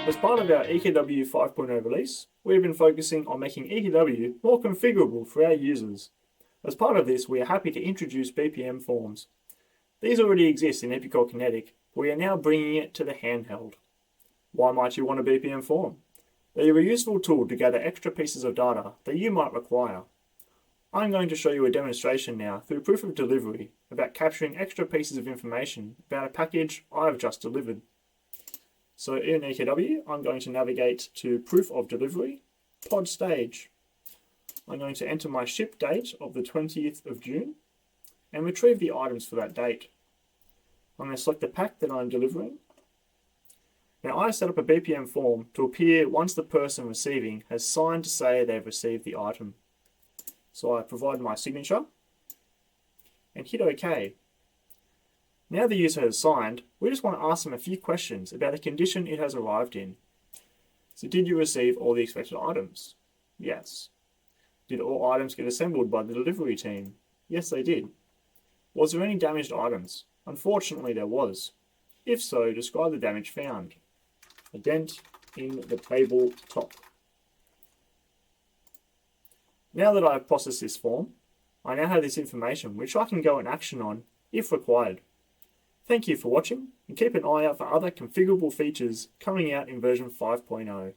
As part of our EKW 5.0 release, we've been focusing on making EKW more configurable for our users. As part of this, we are happy to introduce BPM forms. These already exist in Epicor Kinetic, but we are now bringing it to the Handheld. Why might you want a BPM form? They are a useful tool to gather extra pieces of data that you might require. I'm going to show you a demonstration now through proof of delivery about capturing extra pieces of information about a package I've just delivered. So in EKW, I'm going to navigate to proof of delivery, pod stage. I'm going to enter my ship date of the 20th of June and retrieve the items for that date. I'm going to select the pack that I'm delivering. Now I set up a BPM form to appear once the person receiving has signed to say they've received the item. So I provide my signature and hit OK. Now the user has signed, we just want to ask them a few questions about the condition it has arrived in. So did you receive all the expected items? Yes. Did all items get assembled by the delivery team? Yes, they did. Was there any damaged items? Unfortunately, there was. If so, describe the damage found. A dent in the table top. Now that I've processed this form, I now have this information which I can go and action on if required. Thank you for watching, and keep an eye out for other configurable features coming out in version 5.0.